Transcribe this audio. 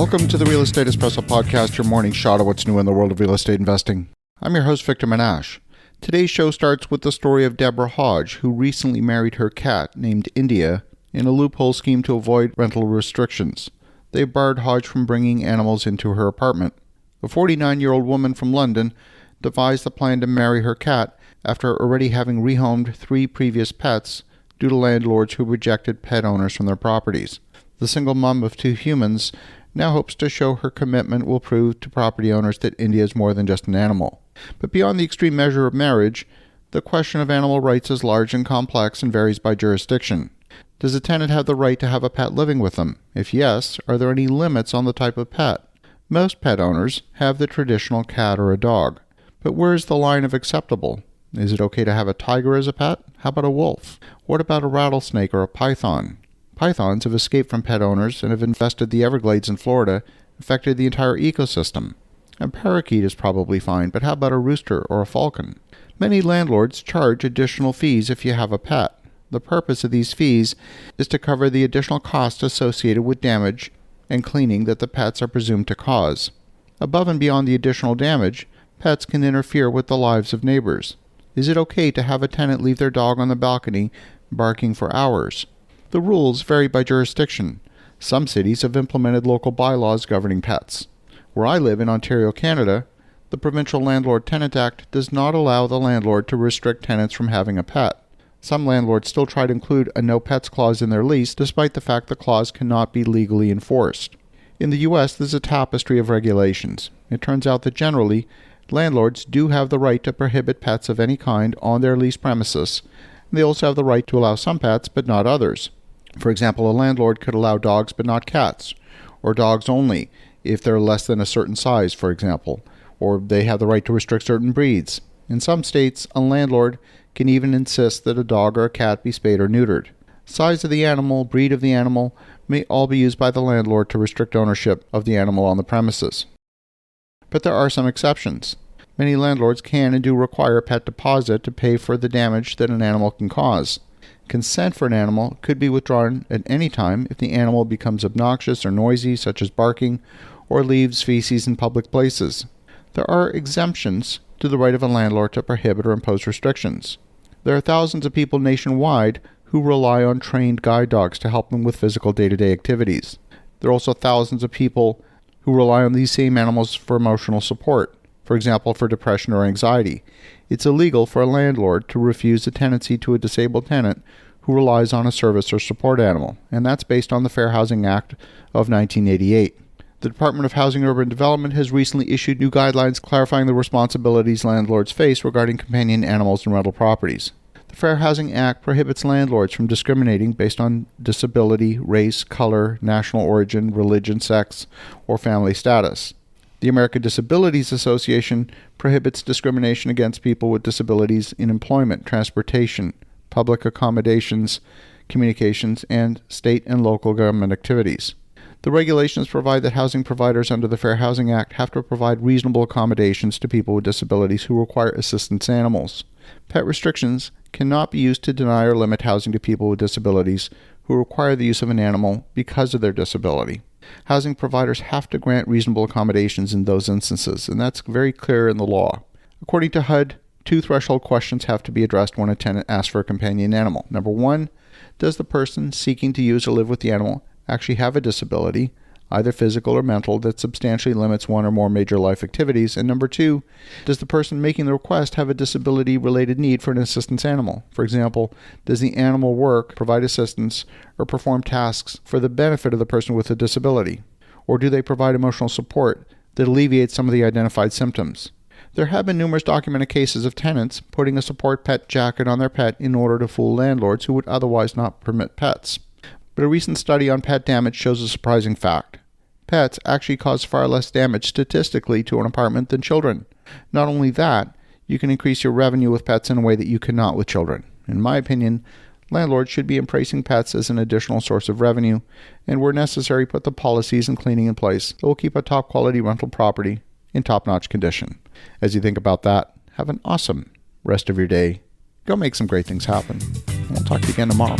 Welcome to the Real Estate Espresso Podcast, your morning shot of what's new in the world of real estate investing. I'm your host, Victor Menashe. Today's show starts with the story of Deborah Hodge, who recently married her cat, named India, in a loophole scheme to avoid rental restrictions. They barred Hodge from bringing animals into her apartment. The 49-year-old woman from London devised the plan to marry her cat after already having rehomed 3 previous pets due to landlords who rejected pet owners from their properties. The single mom of 2 humans now hopes to show her commitment will prove to property owners that India is more than just an animal. But beyond the extreme measure of marriage, the question of animal rights is large and complex and varies by jurisdiction. Does a tenant have the right to have a pet living with them? If yes, are there any limits on the type of pet? Most pet owners have the traditional cat or a dog. But where is the line of acceptable? Is it okay to have a tiger as a pet? How about a wolf? What about a rattlesnake or a python? Pythons have escaped from pet owners and have infested the Everglades in Florida, affected the entire ecosystem. A parakeet is probably fine, but how about a rooster or a falcon? Many landlords charge additional fees if you have a pet. The purpose of these fees is to cover the additional costs associated with damage and cleaning that the pets are presumed to cause. Above and beyond the additional damage, pets can interfere with the lives of neighbors. Is it okay to have a tenant leave their dog on the balcony barking for hours? The rules vary by jurisdiction. Some cities have implemented local bylaws governing pets. Where I live in Ontario, Canada, the Provincial Landlord-Tenant Act does not allow the landlord to restrict tenants from having a pet. Some landlords still try to include a no pets clause in their lease, despite the fact the clause cannot be legally enforced. In the U.S., there's a tapestry of regulations. It turns out that generally, landlords do have the right to prohibit pets of any kind on their leased premises. They also have the right to allow some pets, but not others. For example, a landlord could allow dogs but not cats, or dogs only if they're less than a certain size, for example, or they have the right to restrict certain breeds. In some states, a landlord can even insist that a dog or a cat be spayed or neutered. Size of the animal, breed of the animal may all be used by the landlord to restrict ownership of the animal on the premises. But there are some exceptions. Many landlords can and do require a pet deposit to pay for the damage that an animal can cause. Consent for an animal could be withdrawn at any time if the animal becomes obnoxious or noisy, such as barking, or leaves feces in public places. There are exemptions to the right of a landlord to prohibit or impose restrictions. There are thousands of people nationwide who rely on trained guide dogs to help them with physical day-to-day activities. There are also thousands of people who rely on these same animals for emotional support, for example, for depression or anxiety. It's illegal for a landlord to refuse a tenancy to a disabled tenant who relies on a service or support animal, and that's based on the Fair Housing Act of 1988. The Department of Housing and Urban Development has recently issued new guidelines clarifying the responsibilities landlords face regarding companion animals and rental properties. The Fair Housing Act prohibits landlords from discriminating based on disability, race, color, national origin, religion, sex, or family status. The American Disabilities Association prohibits discrimination against people with disabilities in employment, transportation, public accommodations, communications, and state and local government activities. The regulations provide that housing providers under the Fair Housing Act have to provide reasonable accommodations to people with disabilities who require assistance animals. Pet restrictions cannot be used to deny or limit housing to people with disabilities who require the use of an animal because of their disability. Housing providers have to grant reasonable accommodations in those instances, and that's very clear in the law. According to HUD, 2 threshold questions have to be addressed when a tenant asks for a companion animal. Number 1, does the person seeking to use or live with the animal actually have a disability, either physical or mental, that substantially limits one or more major life activities? And number 2, does the person making the request have a disability-related need for an assistance animal? For example, does the animal work, provide assistance, or perform tasks for the benefit of the person with a disability? Or do they provide emotional support that alleviates some of the identified symptoms? There have been numerous documented cases of tenants putting a support pet jacket on their pet in order to fool landlords who would otherwise not permit pets. But a recent study on pet damage shows a surprising fact. Pets actually cause far less damage statistically to an apartment than children. Not only that, you can increase your revenue with pets in a way that you cannot with children. In my opinion, landlords should be embracing pets as an additional source of revenue, and where necessary, put the policies and cleaning in place that will keep a top-quality rental property in top-notch condition. As you think about that, have an awesome rest of your day. Go make some great things happen. We'll talk to you again tomorrow.